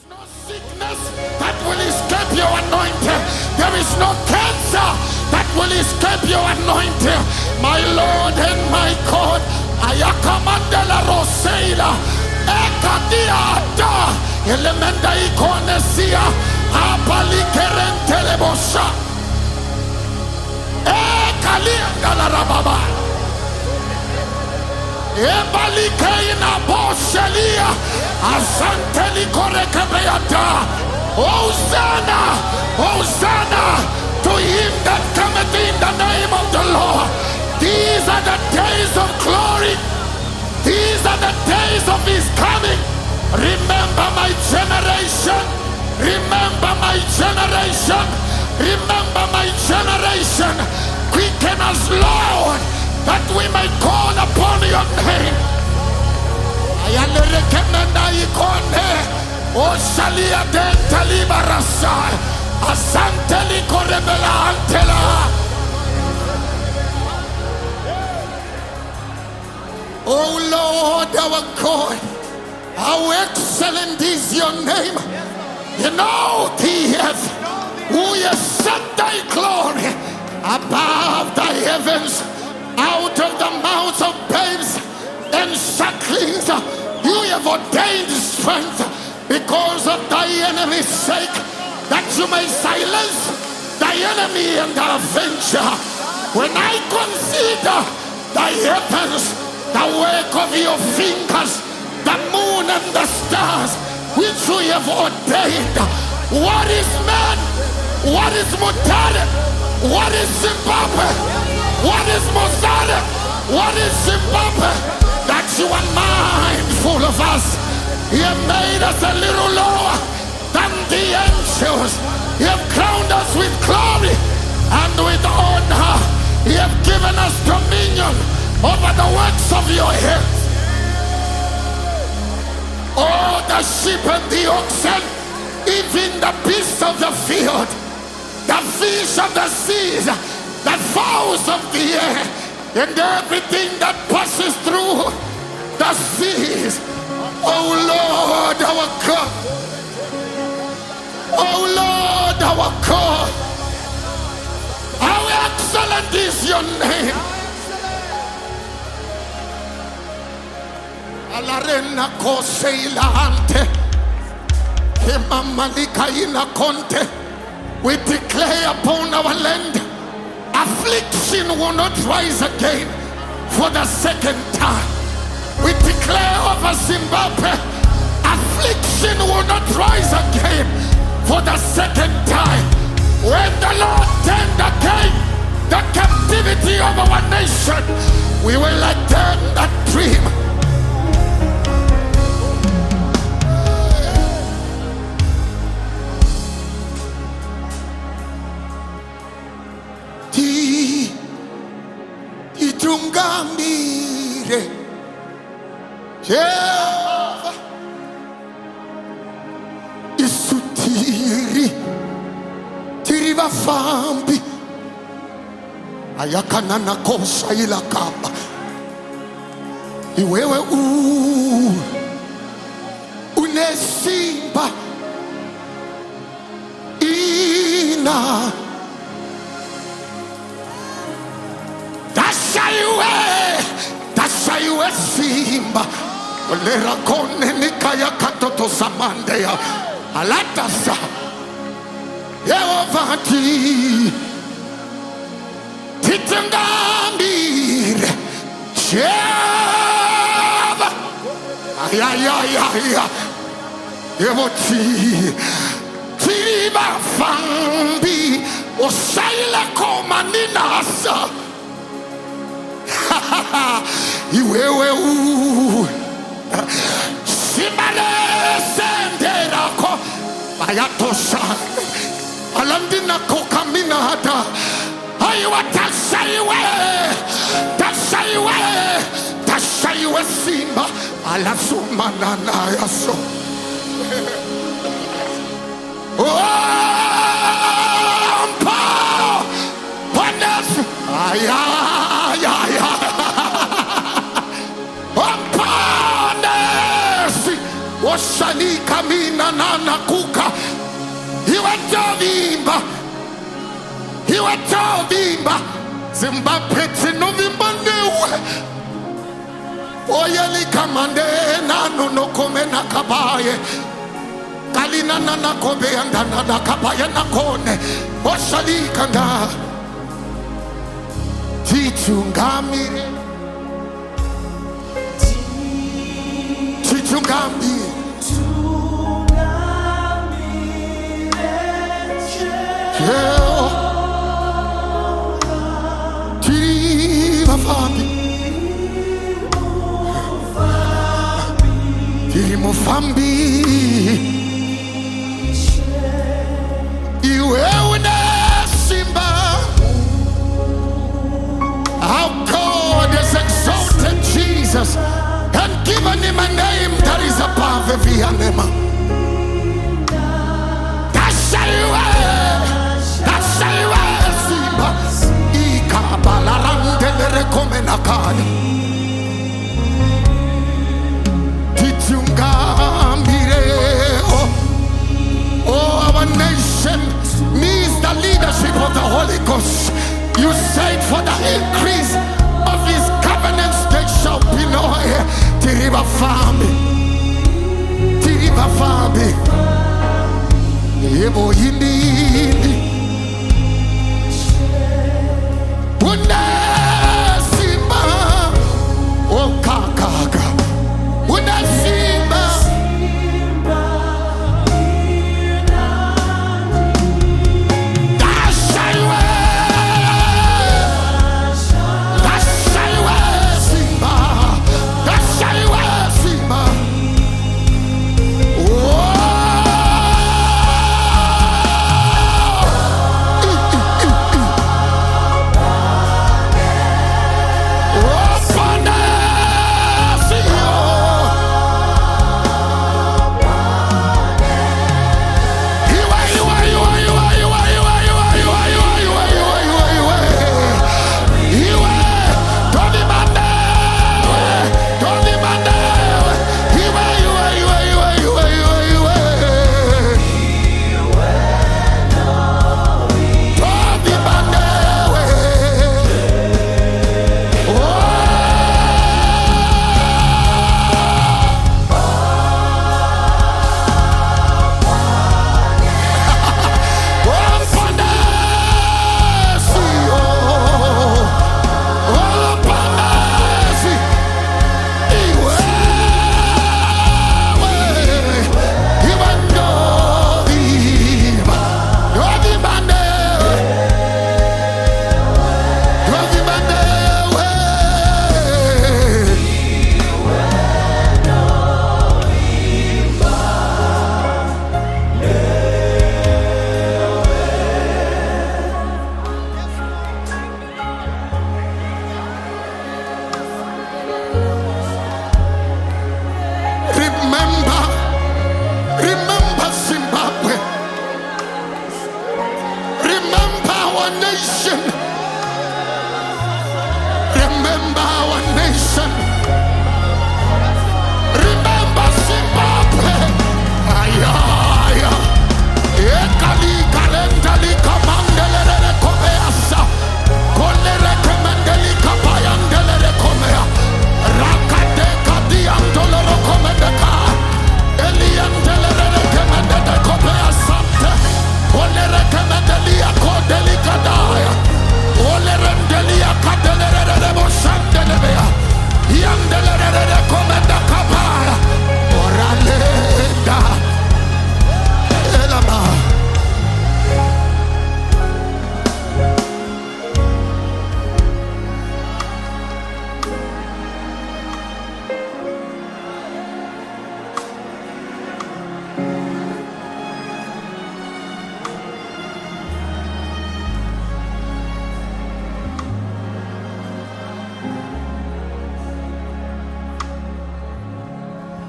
No sickness that will escape your anointing. There is no cancer that will escape your anointing. My Lord and my God, ayakamandela roseila ekadiata elementa ikonesia apalikerentele bosha ekaliandala rababa ebalikeina boshelia asanteli korekebeata. Hosanna, Hosanna to him that cometh in the name of the Lord. These are the days of glory. These are the days of his coming. Remember my generation. Remember my generation. Remember my generation. Quicken us, Lord, that we may call upon your name. I am the recommender icone. O shalia denta libarasa asanteli korebela antela. Oh Lord our God, how excellent is your name. You know the earth, who you set thy glory above thy heavens. Out of the mouths of babes and sucklings you have ordained strength, because of thy enemy's sake, that you may silence thy enemy and the avenger. When I consider thy heavens, the work of your fingers, the moon and the stars, which you have ordained, what is man? What is Mutare? What is Zimbabwe? What is Mutare? What is Zimbabwe? That you are mindful of us. You have made us a little lower than the angels. You have crowned us with glory and with honor. You have given us dominion over the works of your hands. Oh, the sheep and the oxen, even the beasts of the field, the fish of the seas, the fowls of the air, and everything that passes through the seas. Oh Lord our God, oh Lord our God, how excellent is your name. Alarena koseila ante, kemamalika ina konte. We declare upon our land, affliction will not rise again for the second time. We declare over Zimbabwe, affliction will not rise again for the second time. When the Lord turned again the captivity of our nation, we will attend that dream. Ndinoda. Jehova isutiri tiri vafambi ayakanana kosa ilakaba iwewe unesimba ina dasaiwe simba olera kone nikaya katoto samandea alatasa Jehova Nditungamire Jehova ayayaya Yevoti tiba fambi osaila komaninasa iwewe simale senderako ayatosa alandina kokamina hata aywa tasaiwe simba alasumana na yaso mpa panes ayaya panes wasali kamina nana kuka. Iwatovimba. Zimbabwe tinovimba newe. Oyeli kamande nanu no kome na kabaye. Kalina nana kobe andana na kabaye na kone. Oshali kanda. Nditungamire. Nditungamire. Mufambi iwe unesimba. Our God has exalted Jesus and given him a name that is above every name. That's Simba. Ikabalarandele komenakani. Oh, our nation needs the leadership of the Holy Ghost. You said for the increase of his covenants they shall be no here. Tiriba Fabi. Ebo Yindi. Unasimba. Oh, Kaka. Unasimba.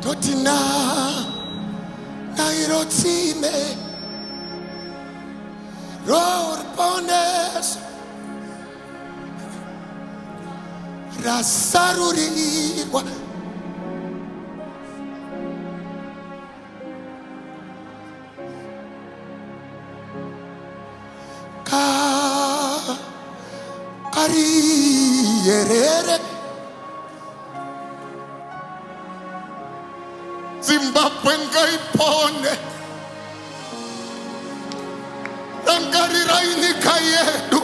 Totina Nairotime Rorpones Rasaruriwa Kariyerere Zimbabwe ngaipone Rangarirayinyika yedu.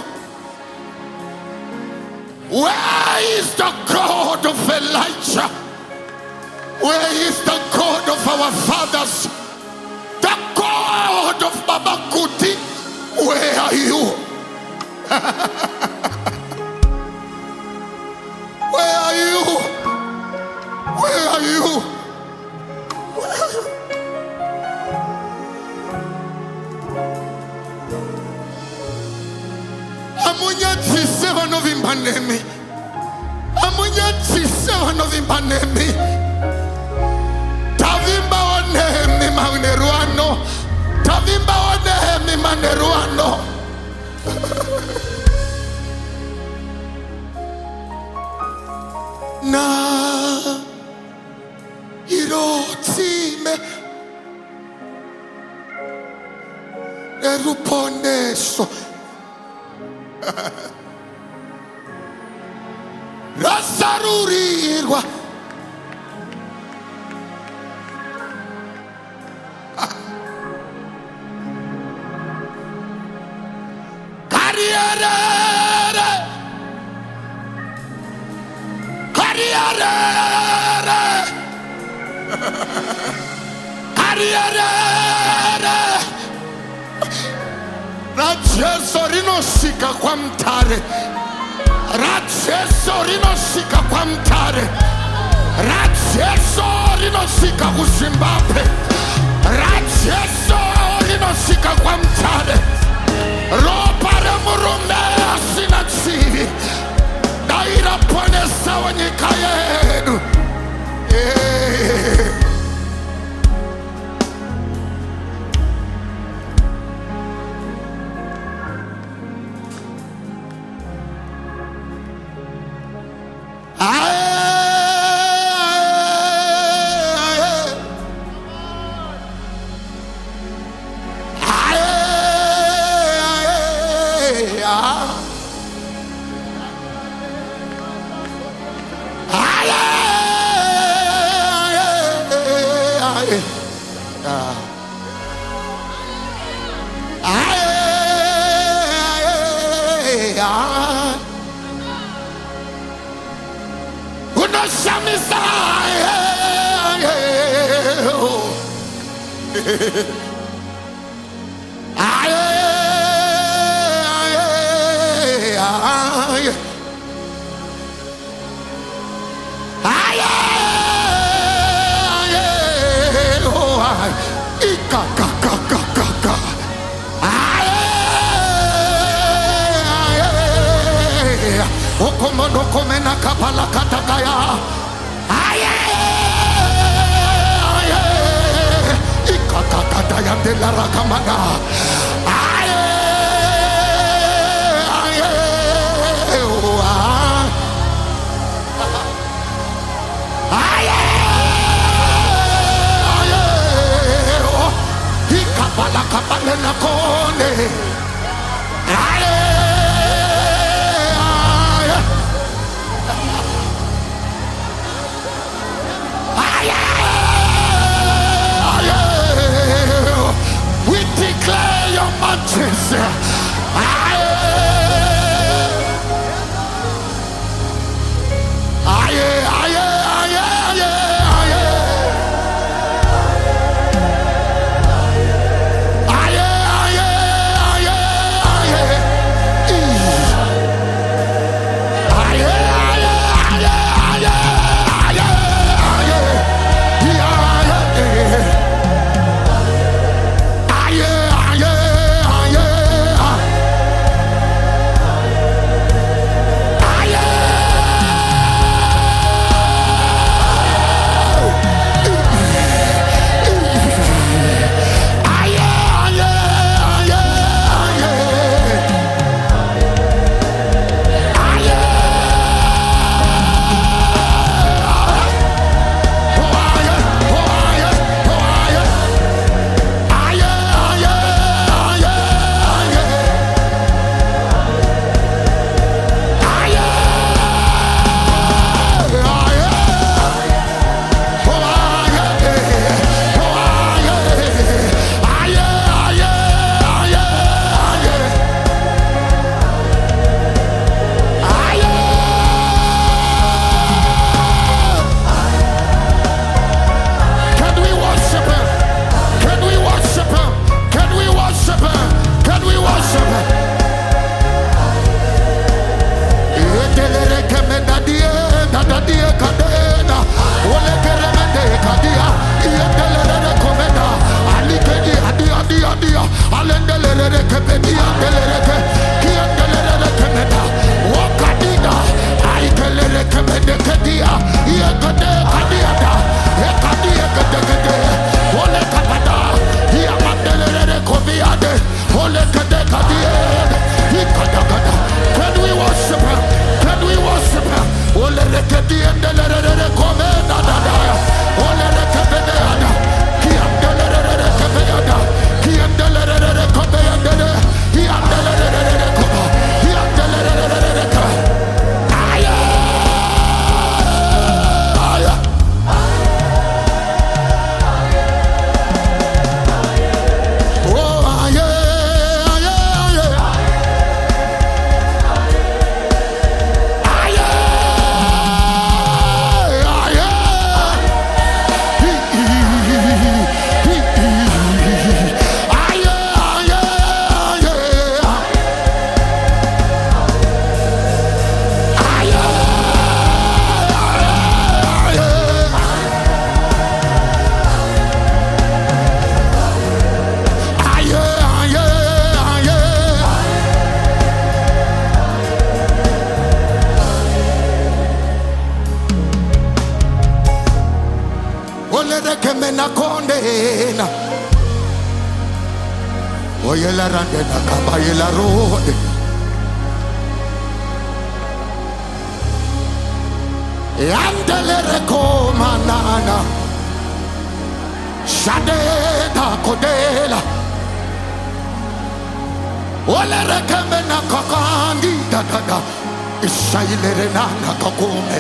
Where is the God of Elijah? Where is the God of our fathers? The God of Baba Kuti? Where are you? Where are you? Where are you? Amunyatise vanovimbanemi. Amunyatise vanovimbanemi. Tavimba wanemi maneruano. Tavimba wanemi maneruano. Na irotime eruponeso rasarurirwa karierere karierere karierere Rajeso rinosika kwa Mutare. Rajeso rinosika kwa Mutare. Rajeso rinosika ku Zimbabwe. Rajeso rinosika kwa Mutare. Ropa remurume asina chivi. Daira ponesa wanyika yedu. Okomono komena kapala katakaya. Ikakakata de la rakamana. Ikapala kapala nakone. We declare your majesty. kemena kondena. Oyela randena kabayela road. Yandelere komanana. Shadeda kodela. Olere kemena kakandi da da da. Ishailere nana kakume.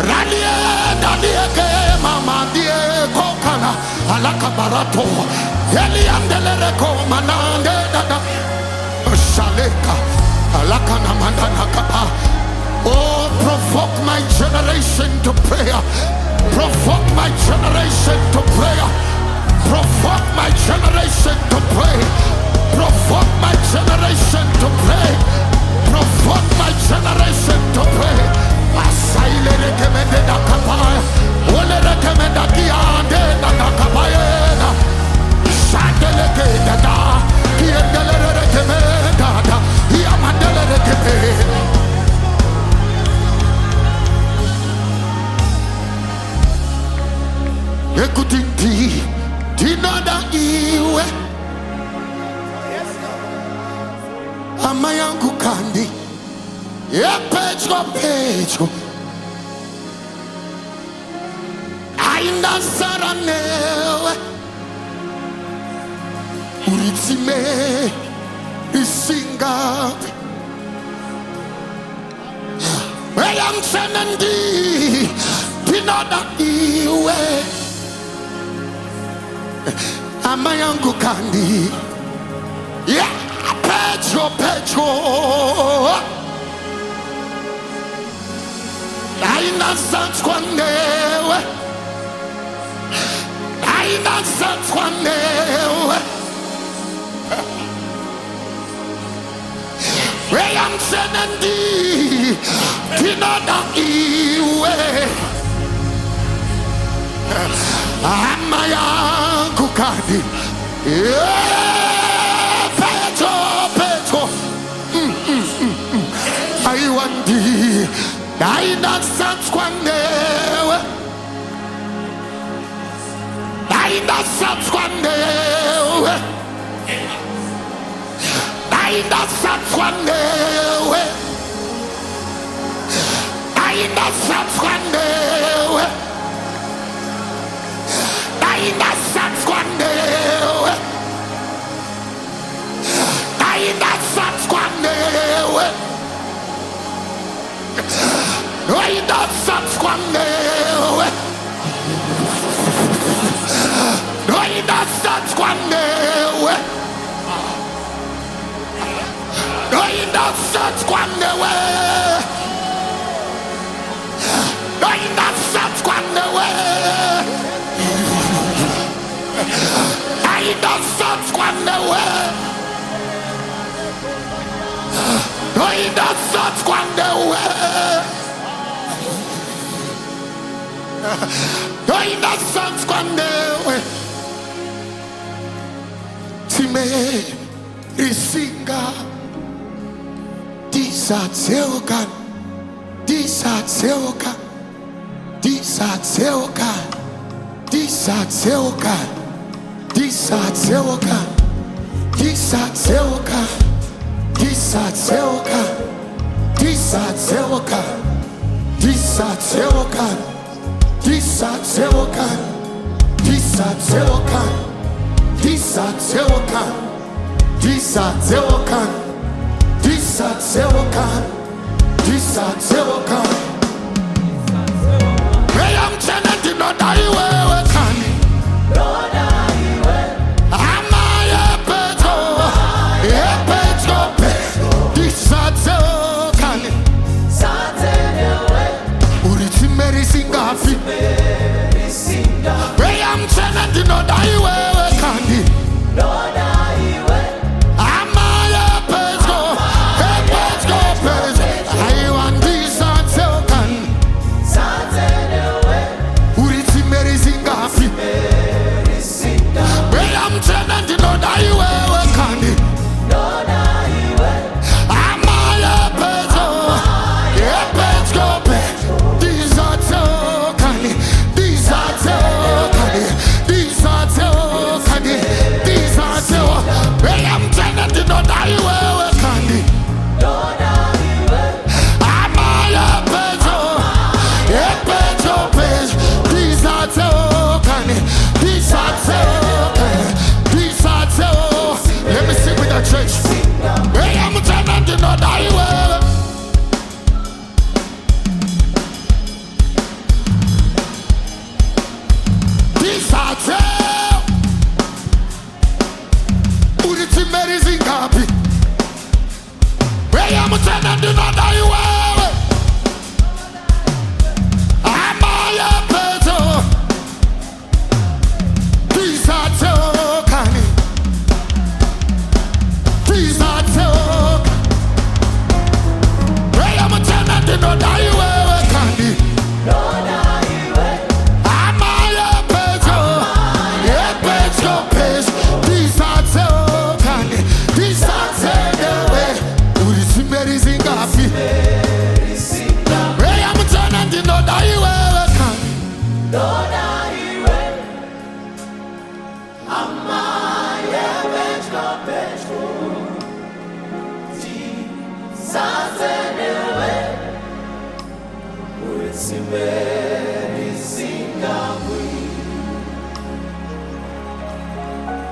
Ralie dalie ke mama die kokana alaka barato. Eliandelere komanande da da. Shaleka alaka namandana kapa. Oh, provoke my generation to prayer. Provoke my generation to prayer. Provoke my generation to pray. Provoke my generation to pray. Provoke my generation to pray. Asaile recommende da kapaya. Ole recommenda kiande da kapaya. Shandele ke da. Kiendele recommenda da. Yamandele recommenda. Ekutinti, Ndinoda iwe, amayangu kandi, pechko, aina saranewe, uritime, isinga, eyang senendi, Ndinoda iwe. Amayangu kandi, pecho. Aina satswanewe, aina satswanewe. Reyam senendi, Ndinoda iwe. Amayangu kandi, pecho. I want thee. I not subsquandewe. I not subsquandewe. I not subsquandewe. I not subsquandewe. I not subsquandewe. I not subsquandewe. I not subsquandewe. I not subsquandewe. I not subsquandewe. I not subsquandewe. I not subsquandewe. I not subsquandewe. I not subsquandewe. Time isinga disatseokan.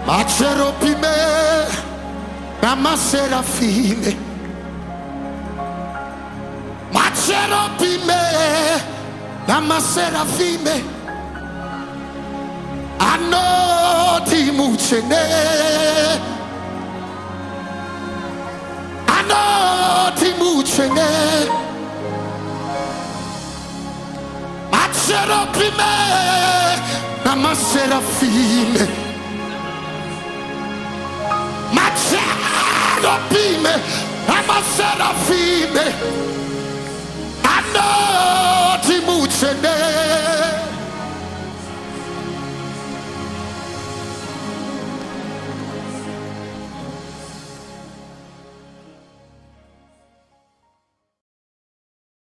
Macherubim nemaSeraphim. Macherubim nemaSeraphim. Ndinoda. Ndinoda. Macherubim nemaSeraphim. Macherubim nemaSeraphim. Ndinoda.